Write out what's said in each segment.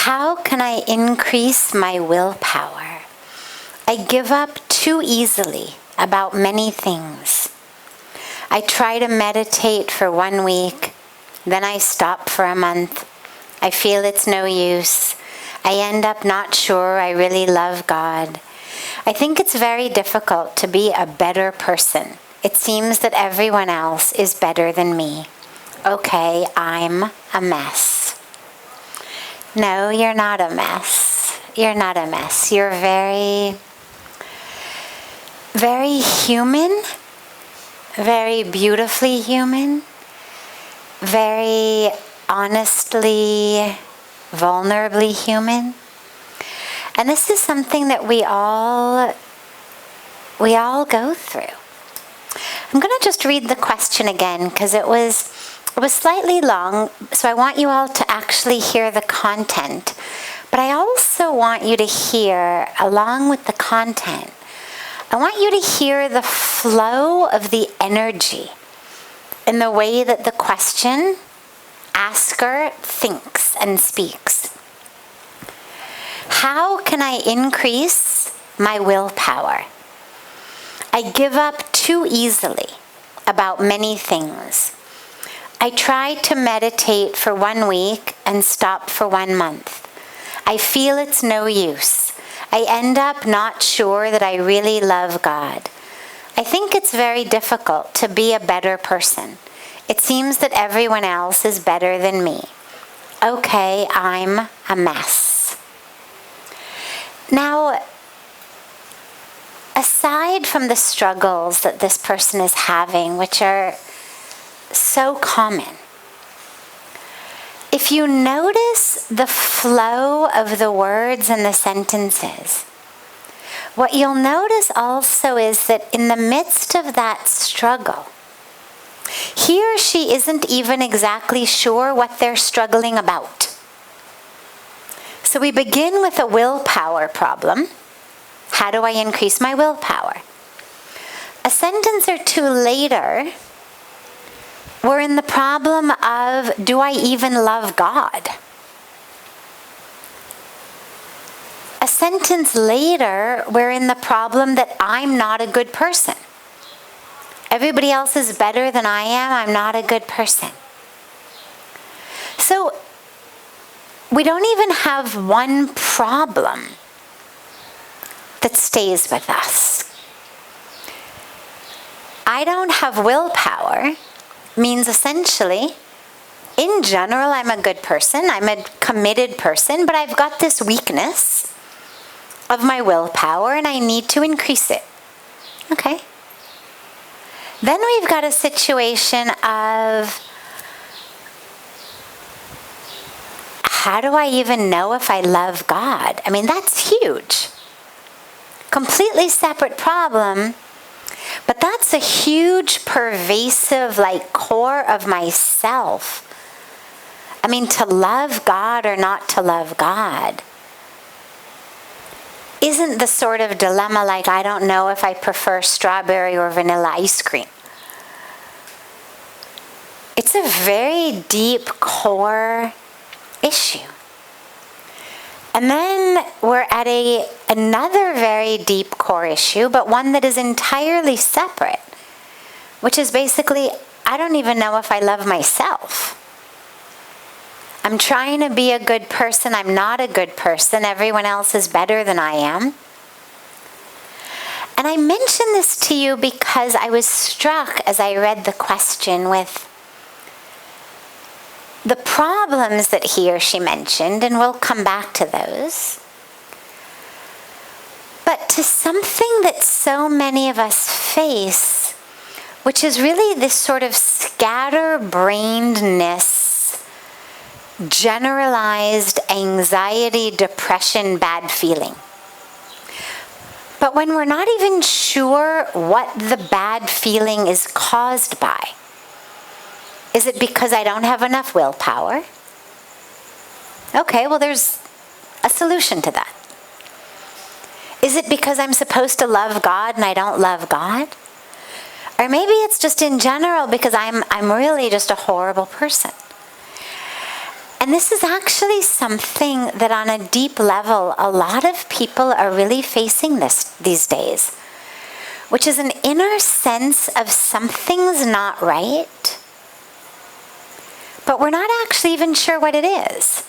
How can I increase my willpower? I give up too easily about many things. I try to meditate for 1 week, then I stop for a month. I feel it's no use. I end up not sure I really love God. I think it's very difficult to be a better person. It seems that everyone else is better than me. Okay, I'm a mess. No, you're not a mess. You're not a mess. You're very, very human, very beautifully human, very honestly, vulnerably human. And this is something that we all go through. I'm going to just read the question again because it was slightly long, so I want you all to actually hear the content. But I also want you to hear, along with the content, I want you to hear the flow of the energy in the way that the question asker thinks and speaks. How can I increase my willpower? I give up too easily about many things. I try to meditate for 1 week and stop for 1 month. I feel it's no use. I end up not sure that I really love God. I think it's very difficult to be a better person. It seems that everyone else is better than me. Okay, I'm a mess. Now, aside from the struggles that this person is having, which are so common, if you notice the flow of the words and the sentences, what you'll notice also is that in the midst of that struggle, he or she isn't even exactly sure what they're struggling about. So we begin with a willpower problem. How do I increase my willpower? A sentence or two later, we're in the problem of, do I even love God? A sentence later, we're in the problem that I'm not a good person. Everybody else is better than I am. I'm not a good person. So we don't even have one problem that stays with us. I don't have willpower means essentially, in general, I'm a good person. I'm a committed person, but I've got this weakness of my willpower and I need to increase it. Okay. Then we've got a situation of, how do I even know if I love God? I mean, that's huge. Completely separate problem, but that's a huge, pervasive, core of myself. I mean, to love God or not to love God isn't the sort of dilemma like, I don't know if I prefer strawberry or vanilla ice cream. It's a very deep core issue. And then we're at another very deep core issue, but one that is entirely separate, which is basically, I don't even know if I love myself. I'm trying to be a good person. I'm not a good person. Everyone else is better than I am. And I mention this to you because I was struck as I read the question with the problems that he or she mentioned, and we'll come back to those. But to something that so many of us face, which is really this sort of scatterbrainedness, generalized anxiety, depression, bad feeling. But when we're not even sure what the bad feeling is caused by, is it because I don't have enough willpower? Okay, well, there's a solution to that. Is it because I'm supposed to love God and I don't love God? Or maybe it's just in general because I'm really just a horrible person. And this is actually something that on a deep level, a lot of people are really facing these days, which is an inner sense of something's not right, but we're not actually even sure what it is.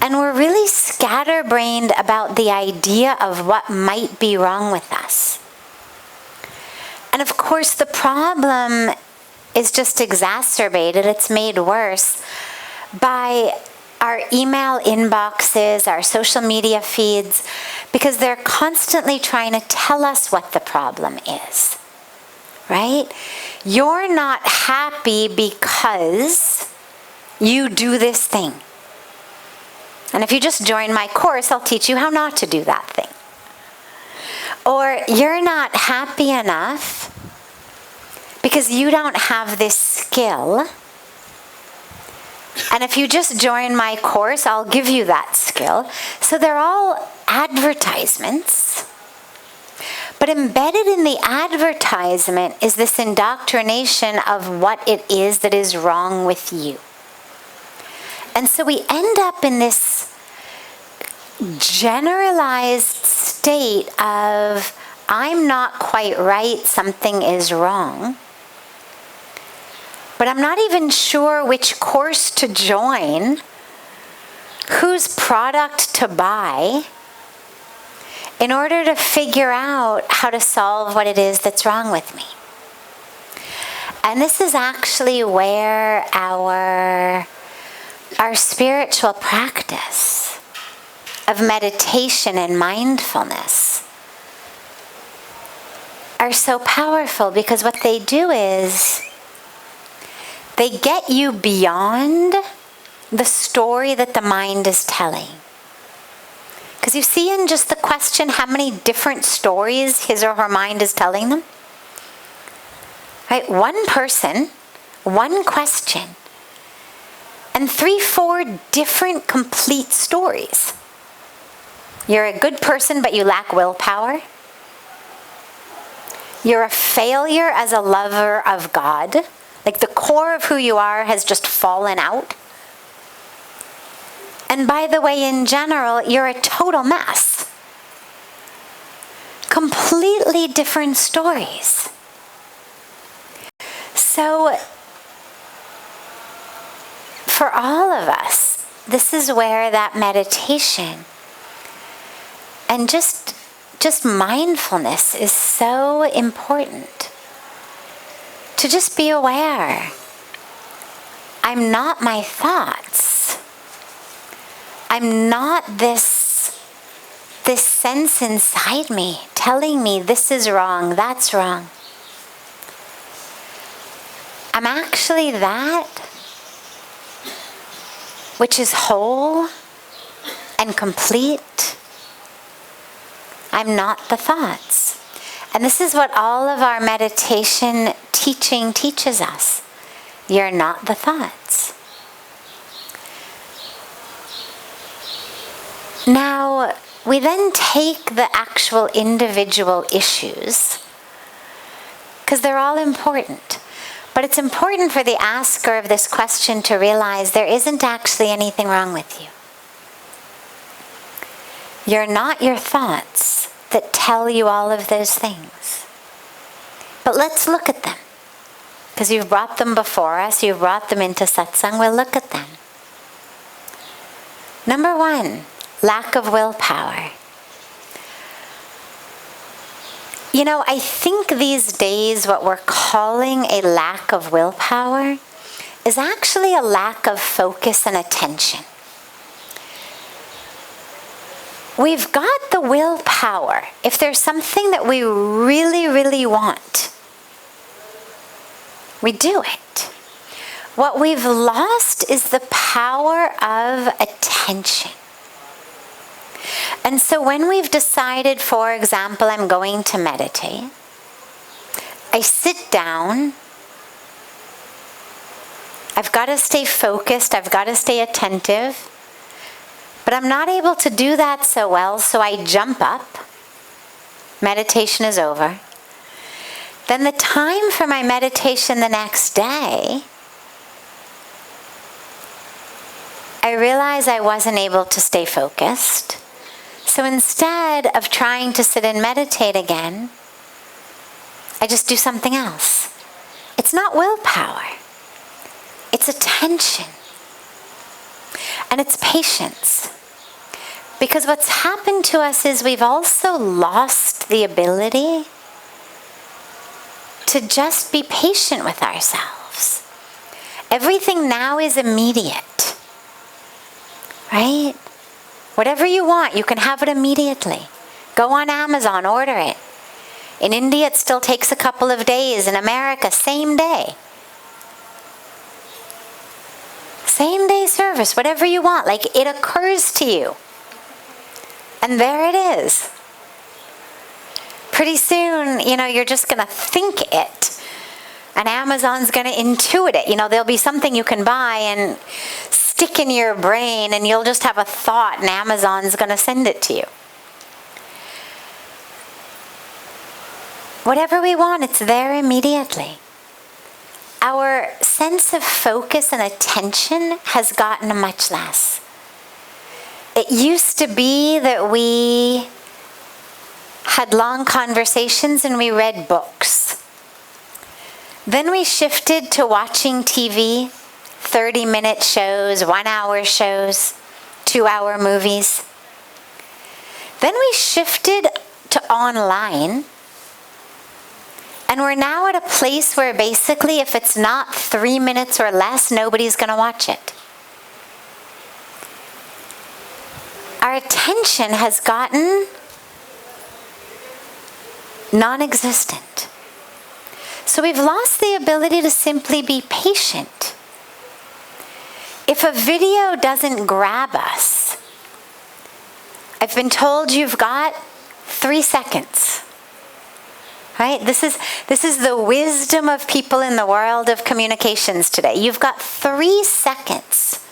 And we're really scatterbrained about the idea of what might be wrong with us. And of course, the problem is just exacerbated. It's made worse by our email inboxes, our social media feeds, because they're constantly trying to tell us what the problem is, right? You're not happy because you do this thing. And if you just join my course, I'll teach you how not to do that thing. Or you're not happy enough because you don't have this skill. And if you just join my course, I'll give you that skill. So they're all advertisements. But embedded in the advertisement is this indoctrination of what it is that is wrong with you. And so we end up in this generalized state of, I'm not quite right, something is wrong. But I'm not even sure which course to join, whose product to buy, in order to figure out how to solve what it is that's wrong with me. And this is actually where our spiritual practice of meditation and mindfulness are so powerful, because what they do is they get you beyond the story that the mind is telling. Because you see in just the question how many different stories his or her mind is telling them? Right? One person, one question, and 3-4 different complete stories. You're a good person, but you lack willpower. You're a failure as a lover of God. Like the core of who you are has just fallen out. And by the way, in general, you're a total mess. Completely different stories. So, for all of us, this is where that meditation and just mindfulness is so important. To just be aware. I'm not my thoughts. I'm not this sense inside me telling me this is wrong, that's wrong. I'm actually that which is whole and complete. I'm not the thoughts. And this is what all of our meditation teaching teaches us. You're not the thoughts. Now, we then take the actual individual issues, because they're all important. But it's important for the asker of this question to realize there isn't actually anything wrong with you. You're not your thoughts that tell you all of those things. But let's look at them. Because you've brought them before us, you've brought them into satsang, we'll look at them. Number 1, lack of willpower. You know, I think these days what we're calling a lack of willpower is actually a lack of focus and attention. We've got the willpower. If there's something that we really, really want, we do it. What we've lost is the power of attention. And so when we've decided, for example, I'm going to meditate, I sit down, I've got to stay focused, I've got to stay attentive, but I'm not able to do that so well, so I jump up, meditation is over. Then the time for my meditation the next day I realized I wasn't able to stay focused. So instead of trying to sit and meditate again, I just do something else. It's not willpower. It's attention. And it's patience. Because what's happened to us is we've also lost the ability to just be patient with ourselves. Everything now is immediate, right? Whatever you want, you can have it immediately. Go on Amazon, order it. In India, it still takes a couple of days. In America, same day. Same day service, whatever you want. Like, it occurs to you. And there it is. Pretty soon, you're just going to think it. And Amazon's going to intuit it. There'll be something you can buy and stick in your brain, and you'll just have a thought, and Amazon's going to send it to you. Whatever we want, it's there immediately. Our sense of focus and attention has gotten much less. It used to be that we had long conversations and we read books. Then we shifted to watching TV, 30-minute shows, 1-hour shows, 2-hour movies. Then we shifted to online. And we're now at a place where basically if it's not 3 minutes or less, nobody's going to watch it. Our attention has gotten non-existent. So we've lost the ability to simply be patient. If a video doesn't grab us, I've been told you've got 3 seconds. Right? This is the wisdom of people in the world of communications today. You've got 3 seconds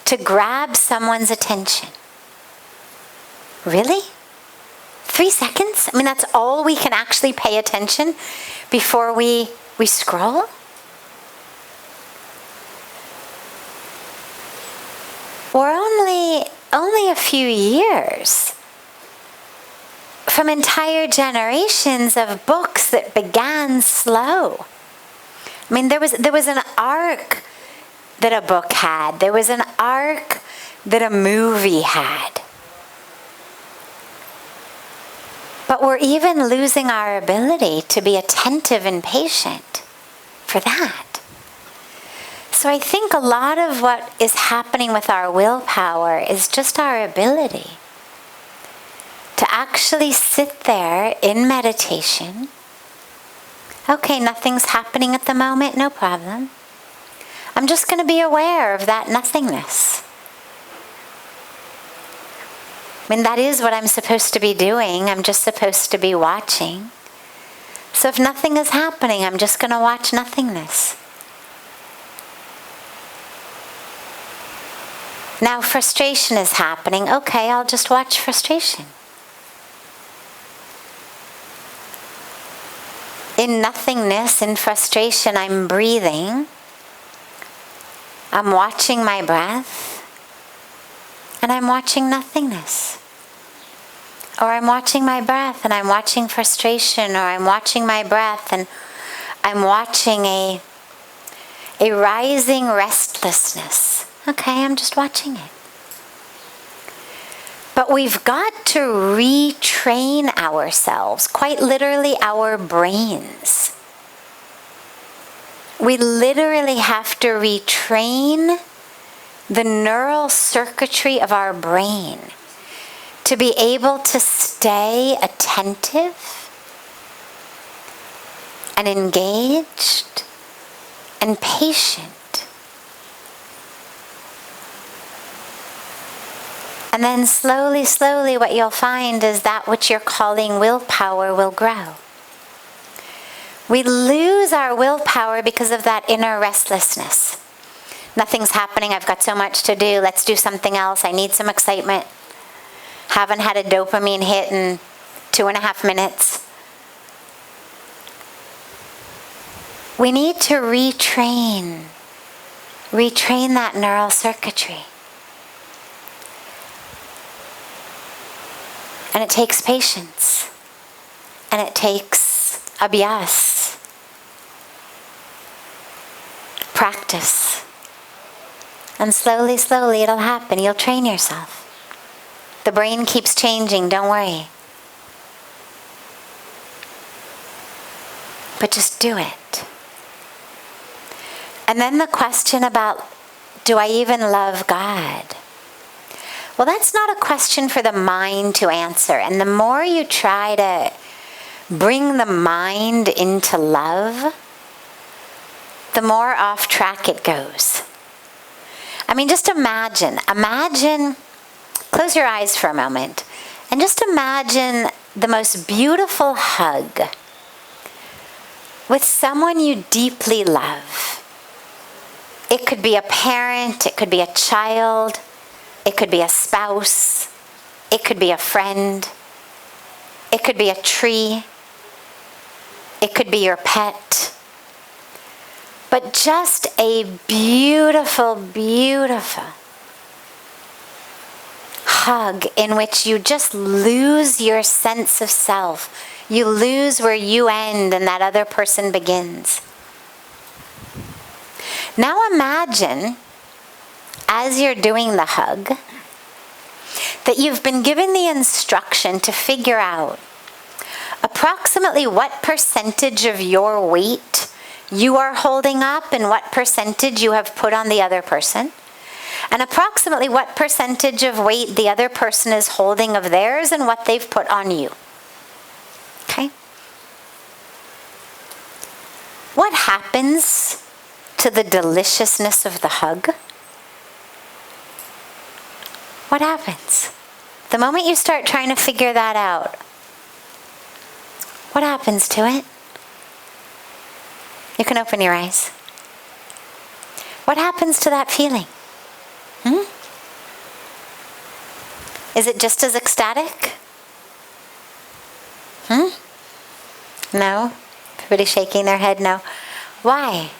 to grab someone's attention. Really? 3 seconds? I mean, that's all we can actually pay attention before we scroll? We're only a few years from entire generations of books that began slow. I mean, there was an arc that a book had. There was an arc that a movie had. But we're even losing our ability to be attentive and patient for that. So I think a lot of what is happening with our willpower is just our ability to actually sit there in meditation. Okay, nothing's happening at the moment, no problem. I'm just going to be aware of that nothingness. I mean, that is what I'm supposed to be doing. I'm just supposed to be watching. So if nothing is happening, I'm just going to watch nothingness. Now frustration is happening. Okay, I'll just watch frustration. In nothingness, in frustration, I'm breathing. I'm watching my breath. And I'm watching nothingness. Or I'm watching my breath and I'm watching frustration. Or I'm watching my breath and I'm watching a rising restlessness. Okay, I'm just watching it. But we've got to retrain ourselves, quite literally our brains. We literally have to retrain the neural circuitry of our brain to be able to stay attentive and engaged and patient. And then slowly, slowly, what you'll find is that which you're calling willpower will grow. We lose our willpower because of that inner restlessness. Nothing's happening. I've got so much to do. Let's do something else. I need some excitement. Haven't had a dopamine hit in 2.5 minutes. We need to retrain that neural circuitry. And it takes patience. And it takes abhyas, practice. And slowly, slowly it'll happen. You'll train yourself. The brain keeps changing, don't worry. But just do it. And then the question about, do I even love God? Well, that's not a question for the mind to answer. And the more you try to bring the mind into love, the more off track it goes. I mean, just imagine, close your eyes for a moment, and just imagine the most beautiful hug with someone you deeply love. It could be a parent, it could be a child, it could be a spouse, it could be a friend, it could be a tree, it could be your pet. But just a beautiful, beautiful hug in which you just lose your sense of self. You lose where you end and that other person begins. Now imagine, as you're doing the hug, that you've been given the instruction to figure out approximately what percentage of your weight you are holding up and what percentage you have put on the other person, and approximately what percentage of weight the other person is holding of theirs and what they've put on you. Okay? What happens to the deliciousness of the hug? What happens? The moment you start trying to figure that out, what happens to it? You can open your eyes. What happens to that feeling? Is it just as ecstatic? No? Everybody shaking their head no. Why?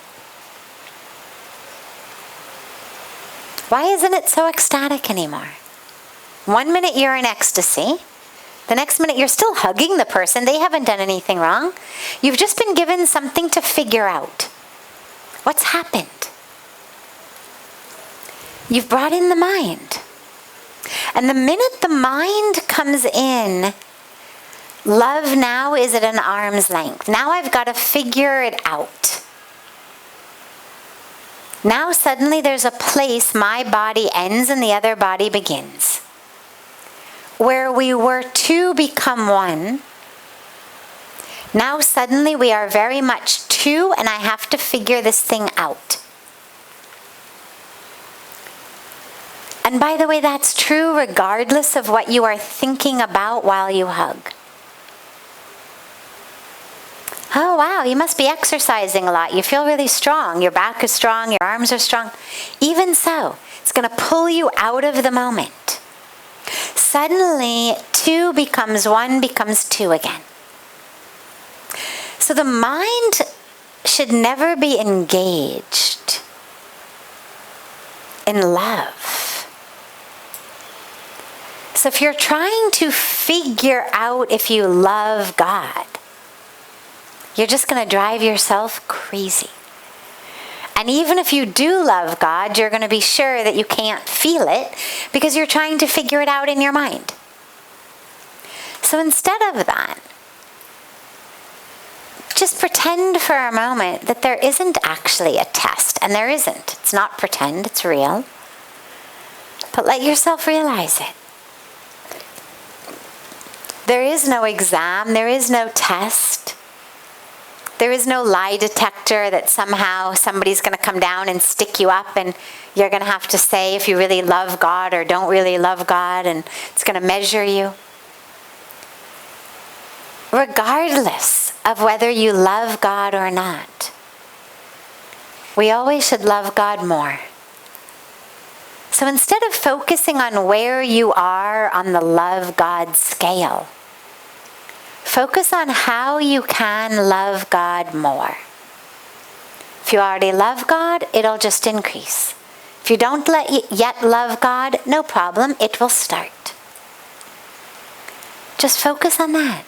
Why isn't it so ecstatic anymore? 1 minute you're in ecstasy. The next minute you're still hugging the person. They haven't done anything wrong. You've just been given something to figure out. What's happened? You've brought in the mind. And the minute the mind comes in, love now is at an arm's length. Now I've got to figure it out. Now suddenly there's a place my body ends and the other body begins. Where we were two become one, now suddenly we are very much two and I have to figure this thing out. And by the way, that's true regardless of what you are thinking about while you hug. Oh wow, you must be exercising a lot. You feel really strong. Your back is strong, your arms are strong. Even so, it's going to pull you out of the moment. Suddenly, two becomes one, becomes two again. So the mind should never be engaged in love. So if you're trying to figure out if you love God, you're just going to drive yourself crazy. And even if you do love God, you're going to be sure that you can't feel it because you're trying to figure it out in your mind. So instead of that, just pretend for a moment that there isn't actually a test. And there isn't. It's not pretend, it's real. But let yourself realize it. There is no exam, there is no test. There is no lie detector that somehow somebody's going to come down and stick you up and you're going to have to say if you really love God or don't really love God, and it's going to measure you. Regardless of whether you love God or not, we always should love God more. So instead of focusing on where you are on the love God scale, focus on how you can love God more. If you already love God, it'll just increase. If you don't yet love God, no problem, it will start. Just focus on that.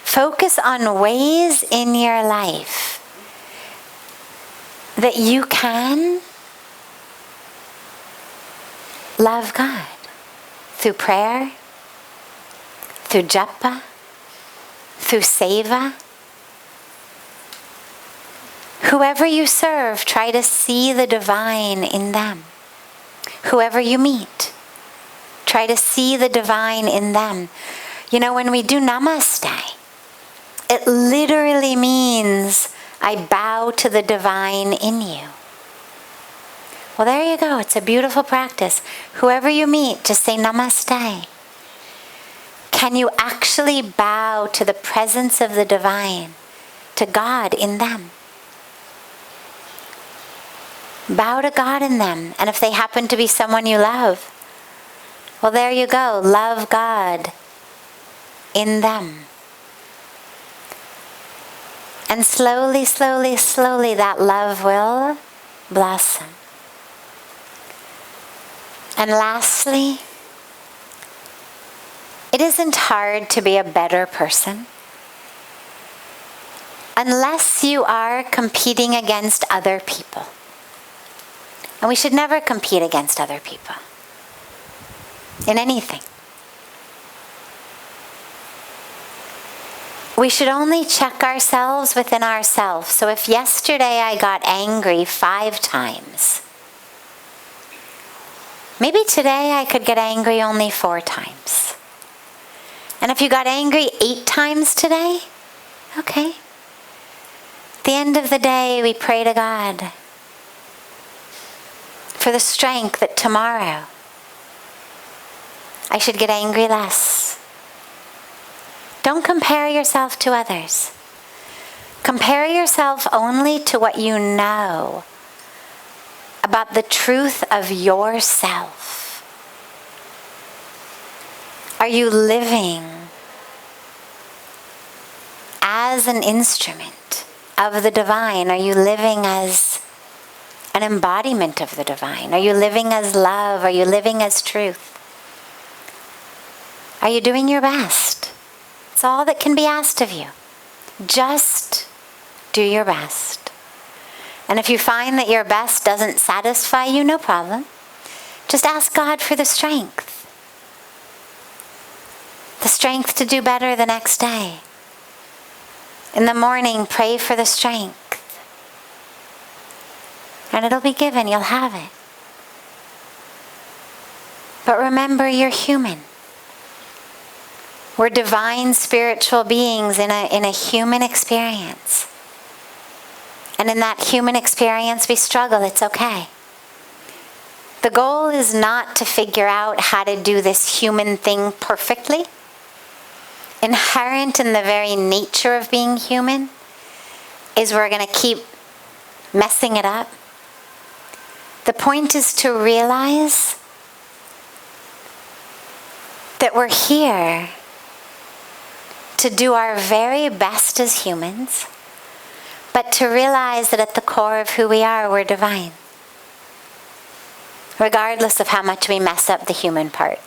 Focus on ways in your life that you can love God through prayer, through japa, through seva. Whoever you serve, try to see the divine in them. Whoever you meet, try to see the divine in them. You know, when we do namaste, it literally means I bow to the divine in you. Well, there you go. It's a beautiful practice. Whoever you meet, just say namaste. Can you actually bow to the presence of the divine, to God in them? Bow to God in them. And if they happen to be someone you love, well, there you go. Love God in them. And slowly, slowly, slowly, that love will blossom. And lastly, it isn't hard to be a better person unless you are competing against other people. And we should never compete against other people in anything. We should only check ourselves within ourselves. So if yesterday I got angry 5 times, maybe today I could get angry only 4 times. And if you got angry 8 times today, okay. At the end of the day, we pray to God for the strength that tomorrow I should get angry less. Don't compare yourself to others. Compare yourself only to what you know about the truth of yourself. Are you living as an instrument of the divine? Are you living as an embodiment of the divine? Are you living as love? Are you living as truth? Are you doing your best? It's all that can be asked of you. Just do your best. And if you find that your best doesn't satisfy you, no problem. Just ask God for the strength. The strength to do better the next day. In the morning, pray for the strength. And it'll be given, you'll have it. But remember, you're human. We're divine spiritual beings in a human experience. And in that human experience, we struggle. It's okay. The goal is not to figure out how to do this human thing perfectly. Inherent in the very nature of being human is we're going to keep messing it up. The point is to realize that we're here to do our very best as humans, but to realize that at the core of who we are, we're divine. Regardless of how much we mess up the human part.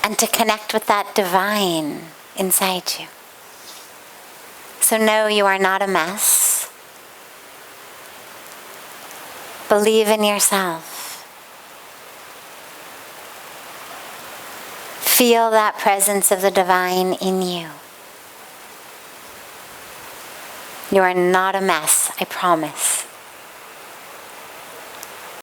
And to connect with that divine inside you. So know you are not a mess. Believe in yourself. Feel that presence of the divine in you. You are not a mess, I promise.